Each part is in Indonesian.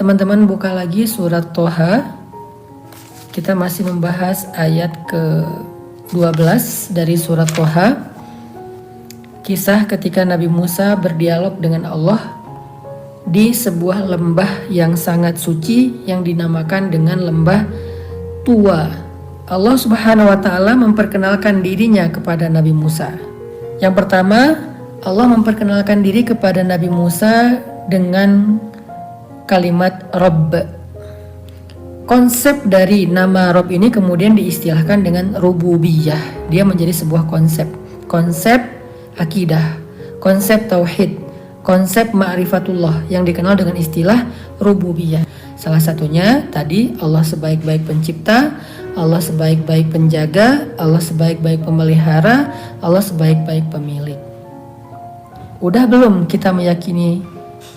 Teman-teman buka lagi surat Toha. Kita masih membahas ayat ke-12 dari surat Toha. Kisah ketika Nabi Musa berdialog dengan Allah di sebuah lembah yang sangat suci yang dinamakan dengan lembah Tua. Allah Subhanahu wa Ta'ala memperkenalkan dirinya kepada Nabi Musa. Yang pertama, Allah memperkenalkan diri kepada Nabi Musa dengan kalimat Rabb. Konsep dari nama Rabb ini kemudian diistilahkan dengan rububiyah. Dia menjadi sebuah konsep akidah, konsep tauhid, konsep ma'rifatullah yang dikenal dengan istilah rububiyah. Salah satunya tadi Allah sebaik-baik pencipta, Allah sebaik-baik penjaga, Allah sebaik-baik pemelihara, Allah sebaik-baik pemilik. Udah belum kita meyakini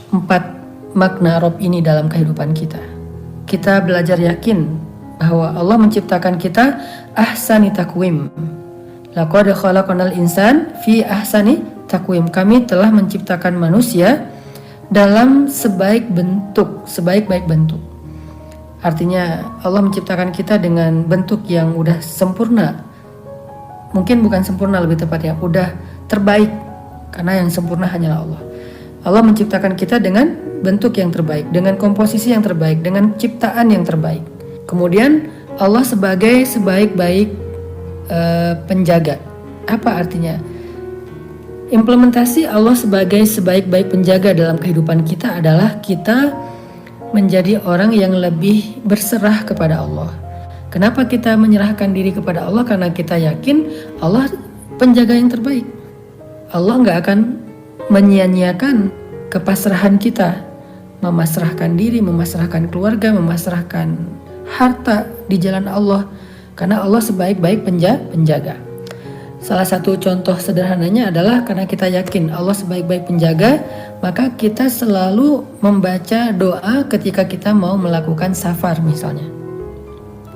4 makna Rabb ini dalam kehidupan kita? Kita belajar yakin bahwa Allah menciptakan kita ahsani takwim. Laqad khalaqnal insan fi ahsani takwim. Kami telah menciptakan manusia dalam sebaik-baik bentuk. Artinya Allah menciptakan kita dengan bentuk yang udah sempurna. Mungkin bukan sempurna, lebih tepatnya udah terbaik, karena yang sempurna hanyalah Allah. Allah menciptakan kita dengan bentuk yang terbaik, dengan komposisi yang terbaik, dengan ciptaan yang terbaik. Kemudian Allah sebagai sebaik-baik penjaga. Apa artinya? Implementasi Allah sebagai sebaik-baik penjaga dalam kehidupan kita adalah kita menjadi orang yang lebih berserah kepada Allah. Kenapa kita menyerahkan diri kepada Allah? Karena kita yakin Allah penjaga yang terbaik. Allah nggak akan menyia-nyiakan kepasrahan kita, memasrahkan diri, memasrahkan keluarga, memasrahkan harta di jalan Allah, karena Allah sebaik-baik penjaga. Salah satu contoh sederhananya adalah karena kita yakin Allah sebaik-baik penjaga, maka kita selalu membaca doa ketika kita mau melakukan safar misalnya.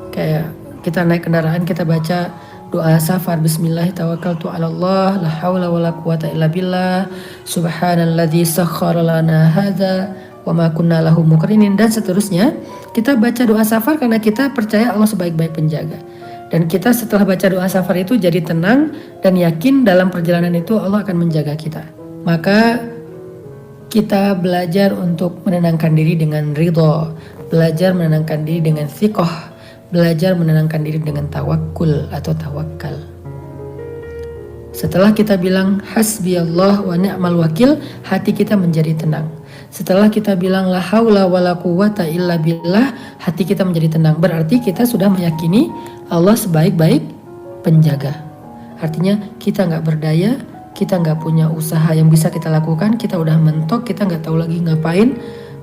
Kayak kita naik kendaraan, kita baca doa safar, bismillah tawakkaltu 'alallah la haula wala quwata illa billah subhanalladzi sakhkhara lana hadza wa ma kunna lahu muqrinin, dan seterusnya. Kita baca doa safar karena kita percaya Allah sebaik-baik penjaga. Dan kita setelah baca doa safar itu jadi tenang dan yakin dalam perjalanan itu Allah akan menjaga kita. Maka kita belajar untuk menenangkan diri dengan ridho, belajar menenangkan diri dengan thiqah, belajar menenangkan diri dengan tawakul atau tawakal. Setelah kita bilang hasbiyallah wa ni'mal wakil, hati kita menjadi tenang. Setelah kita bilang la haula wala quwata illa billah, hati kita menjadi tenang. Berarti kita sudah meyakini Allah sebaik-baik penjaga. Artinya kita nggak berdaya, kita nggak punya usaha yang bisa kita lakukan, kita udah mentok, kita nggak tahu lagi ngapain,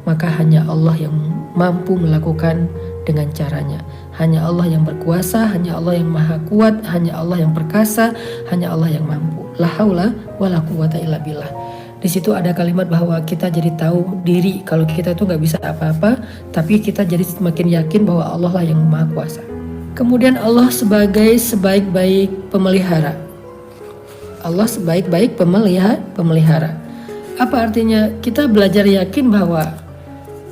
maka hanya Allah yang mampu melakukan dengan caranya. Hanya Allah yang berkuasa, hanya Allah yang maha kuat, hanya Allah yang perkasa, hanya Allah yang mampu. La haula wala quwata illa billah. Di situ ada kalimat bahwa kita jadi tahu diri kalau kita itu nggak bisa apa-apa, tapi kita jadi semakin yakin bahwa Allah lah yang maha kuasa. Kemudian Allah sebagai sebaik-baik pemelihara. Allah sebaik-baik pemelihara. Apa artinya? Kita belajar yakin bahwa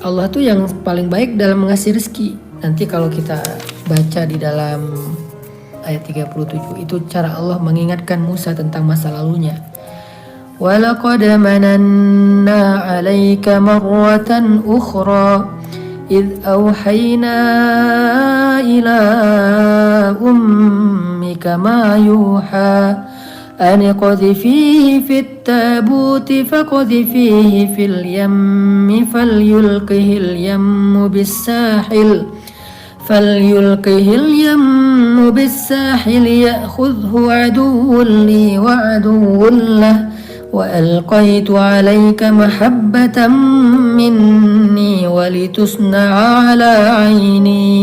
Allah tuh yang paling baik dalam mengasih rezeki. Nanti kalau kita baca di dalam ayat 37 itu cara Allah mengingatkan Musa tentang masa lalunya. وَلَقَدْ مَنَنَّا عَلَيْكَ مَرَّةً أُخْرَى إِذْ أَوْحَيْنَا إِلَىٰ أُمِّكَ مَا يُوحَىٰ أَنِ اقْذِفِيهِ فِي التَّابُوتِ فَاقْذِفِيهِ فِي الْيَمِّ فَلْيُلْقِهِ الْيَمُّ بِالسَّاحِلِ يَأْخُذْهُ عَدُوٌّ لِّي وَعَدُوٌّ لَّهُ وَأَلْقَيْتُ عَلَيْكَ مَحَبَّةً مِّنِّي وَلِتُصْنَعَ عَلَىٰ عَيْنِي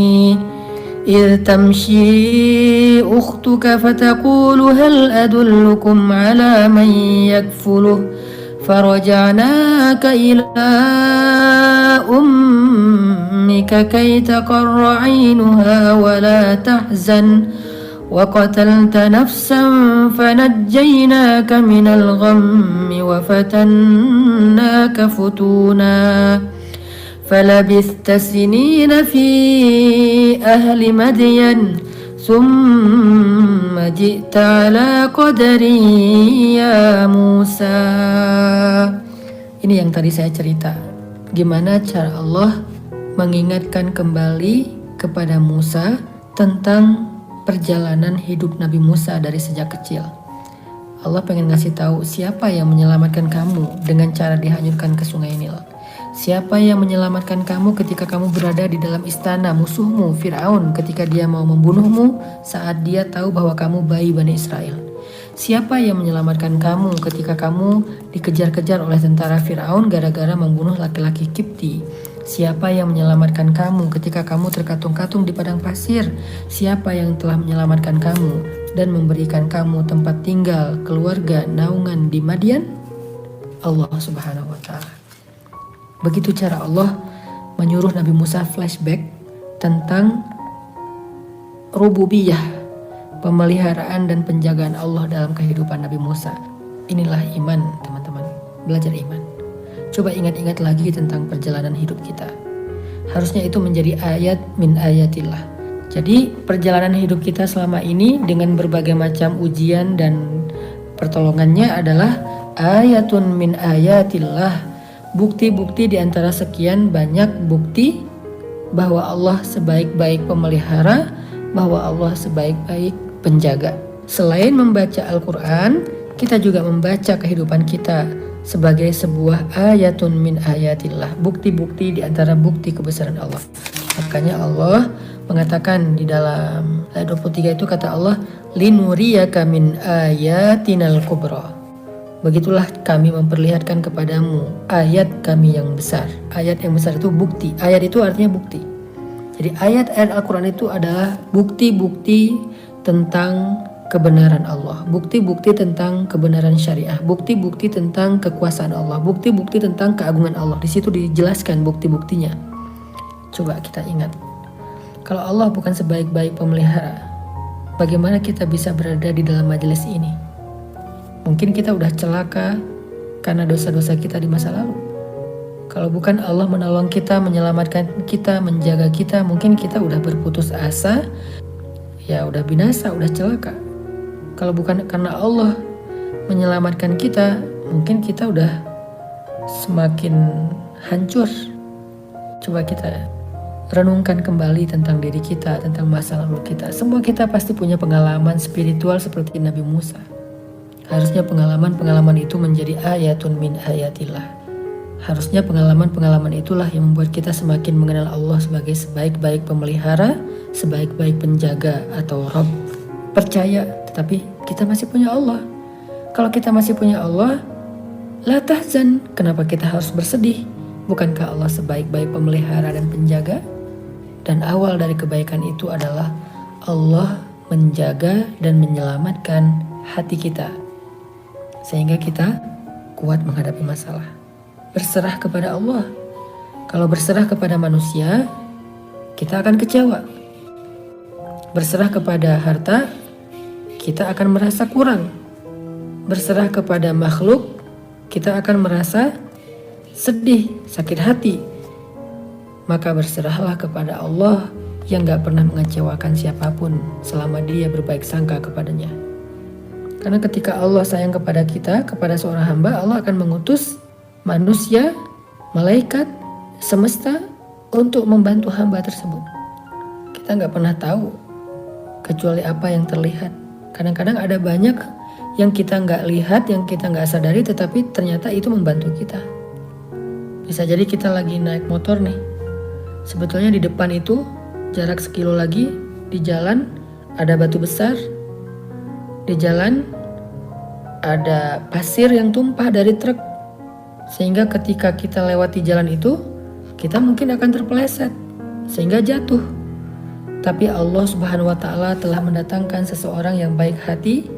إِذْ تَمْشِي أُخْتُكَ فَتَقُولُ هَلْ أَدُلُّكُمْ عَلَىٰ مَن يَكْفُلُهُ فَرَجَعْنَاكَ إِلَىٰ أُمِّكَ كَيْ تَقَرَّ عَيْنُهَا وَلَا تَحْزَنَ وَقَتَلْتَ نَفْسًا فَنَجَّيْنَاكَ مِنَ الْغَمِّ وَفَتَنَّاكَ فُتُونًا فلبثت سنين في أهل مدين ثم جئت على قدري يا موسى. Ini yang tadi saya cerita, gimana cara Allah mengingatkan kembali kepada Musa tentang perjalanan hidup Nabi Musa dari sejak kecil. Allah pengen ngasih tahu siapa yang menyelamatkan kamu dengan cara dihanyutkan ke sungai Nil. Siapa yang menyelamatkan kamu ketika kamu berada di dalam istana musuhmu Fir'aun ketika dia mau membunuhmu saat dia tahu bahwa kamu bayi Bani Israel. Siapa yang menyelamatkan kamu ketika kamu dikejar-kejar oleh tentara Fir'aun gara-gara membunuh laki-laki Kipti. Siapa yang menyelamatkan kamu ketika kamu terkatung-katung di padang pasir? Siapa yang telah menyelamatkan kamu dan memberikan kamu tempat tinggal, keluarga, naungan di Madian? Allah Subhanahu wa Ta'ala. Begitu cara Allah menyuruh Nabi Musa flashback tentang rububiyah, pemeliharaan dan penjagaan Allah dalam kehidupan Nabi Musa. Inilah iman, teman-teman. Belajar iman. Coba ingat-ingat lagi tentang perjalanan hidup kita. Harusnya itu menjadi ayat min ayatillah. Jadi perjalanan hidup kita selama ini dengan berbagai macam ujian dan pertolongannya adalah ayatun min ayatillah. Bukti-bukti di antara sekian banyak bukti bahwa Allah sebaik-baik pemelihara, bahwa Allah sebaik-baik penjaga. Selain membaca Al-Quran, kita juga membaca kehidupan kita sebagai sebuah ayatun min ayatillah. Bukti-bukti di antara bukti kebesaran Allah. Makanya Allah mengatakan di dalam ayat 23 itu kata Allah, linuriyaka min ayatinal kubra. Begitulah kami memperlihatkan kepadamu ayat kami yang besar. Ayat yang besar itu bukti. Ayat itu artinya bukti. Jadi ayat-ayat Al-Quran itu adalah bukti-bukti tentang kebenaran Allah. Bukti-bukti tentang kebenaran syariah. Bukti-bukti tentang kekuasaan Allah. Bukti-bukti tentang keagungan Allah. Di situ dijelaskan bukti-buktinya. Coba kita ingat. Kalau Allah bukan sebaik-baik pemelihara, bagaimana kita bisa berada di dalam majelis ini? Mungkin kita udah celaka karena dosa-dosa kita di masa lalu. Kalau bukan Allah menolong kita, menyelamatkan kita, menjaga kita, mungkin kita udah berputus asa, ya udah binasa, udah celaka. Kalau bukan karena Allah menyelamatkan kita, mungkin kita udah semakin hancur. Coba kita renungkan kembali tentang diri kita, tentang masa lalu kita. Semua kita pasti punya pengalaman spiritual seperti Nabi Musa. Harusnya pengalaman-pengalaman itu menjadi ayatun min ayatillah. Harusnya pengalaman-pengalaman itulah yang membuat kita semakin mengenal Allah sebagai sebaik-baik pemelihara, sebaik-baik penjaga atau Rabb. Percaya, tetapi kita masih punya Allah. Kalau kita masih punya Allah, la tahzan, kenapa kita harus bersedih? Bukankah Allah sebaik-baik pemelihara dan penjaga? Dan awal dari kebaikan itu adalah Allah menjaga dan menyelamatkan hati kita, sehingga kita kuat menghadapi masalah. Berserah kepada Allah. Kalau berserah kepada manusia, kita akan kecewa. Berserah kepada harta, kita akan merasa kurang. Berserah kepada makhluk, kita akan merasa sedih, sakit hati. Maka berserahlah kepada Allah yang gak pernah mengecewakan siapapun selama dia berbaik sangka kepadanya. Karena ketika Allah sayang kepada kita, kepada seorang hamba, Allah akan mengutus manusia, malaikat, semesta untuk membantu hamba tersebut. Kita nggak pernah tahu kecuali apa yang terlihat. Kadang-kadang ada banyak yang kita nggak lihat, yang kita nggak sadari, tetapi ternyata itu membantu kita. Bisa jadi kita lagi naik motor nih. Sebetulnya di depan itu jarak sekilo lagi di jalan ada batu besar. Di jalan ada pasir yang tumpah dari truk. Sehingga ketika kita lewati jalan itu, kita mungkin akan terpeleset sehingga jatuh. Tapi Allah Subhanahu wa Ta'ala telah mendatangkan seseorang yang baik hati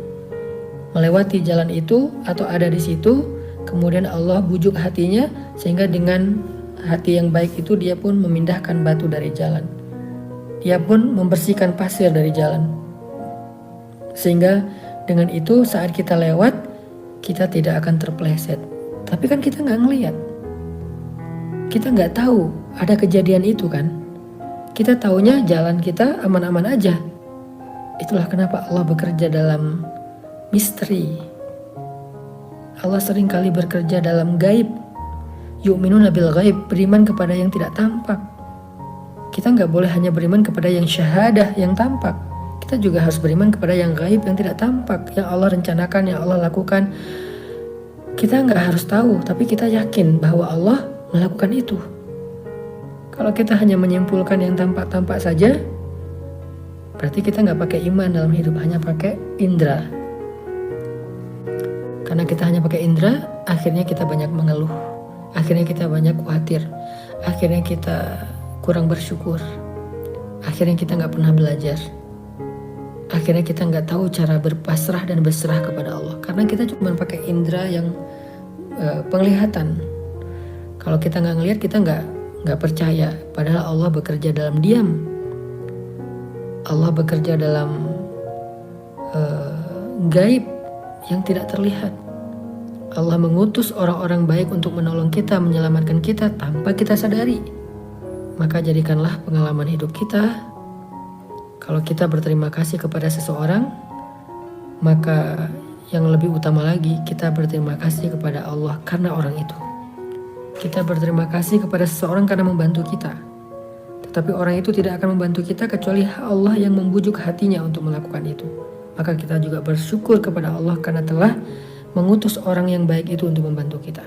melewati jalan itu atau ada di situ. Kemudian Allah bujuk hatinya sehingga dengan hati yang baik itu dia pun memindahkan batu dari jalan. Dia pun membersihkan pasir dari jalan. Sehingga dengan itu saat kita lewat, kita tidak akan terpeleset. Tapi kan kita nggak ngelihat. Kita nggak tahu ada kejadian itu kan. Kita taunya jalan kita aman-aman aja. Itulah kenapa Allah bekerja dalam misteri. Allah seringkali bekerja dalam gaib. Yu'minuna bil gaib, beriman kepada yang tidak tampak. Kita nggak boleh hanya beriman kepada yang syahadah, yang tampak. Kita juga harus beriman kepada yang gaib, yang tidak tampak, yang Allah rencanakan, yang Allah lakukan. Kita nggak harus tahu, tapi kita yakin bahwa Allah melakukan itu. Kalau kita hanya menyimpulkan yang tampak-tampak saja, berarti kita nggak pakai iman dalam hidup, hanya pakai indera. Karena kita hanya pakai indera, akhirnya kita banyak mengeluh. Akhirnya kita banyak khawatir. Akhirnya kita kurang bersyukur. Akhirnya kita nggak pernah belajar. Akhirnya kita nggak tahu cara berpasrah dan berserah kepada Allah. Karena kita cuma pakai indera yang penglihatan. Kalau kita nggak ngelihat, kita nggak percaya. Padahal Allah bekerja dalam diam. Allah bekerja dalam gaib yang tidak terlihat. Allah mengutus orang-orang baik untuk menolong kita, menyelamatkan kita tanpa kita sadari. Maka jadikanlah pengalaman hidup kita, kalau kita berterima kasih kepada seseorang, maka yang lebih utama lagi, kita berterima kasih kepada Allah karena orang itu. Kita berterima kasih kepada seseorang karena membantu kita. Tetapi orang itu tidak akan membantu kita kecuali Allah yang membujuk hatinya untuk melakukan itu. Maka kita juga bersyukur kepada Allah karena telah mengutus orang yang baik itu untuk membantu kita.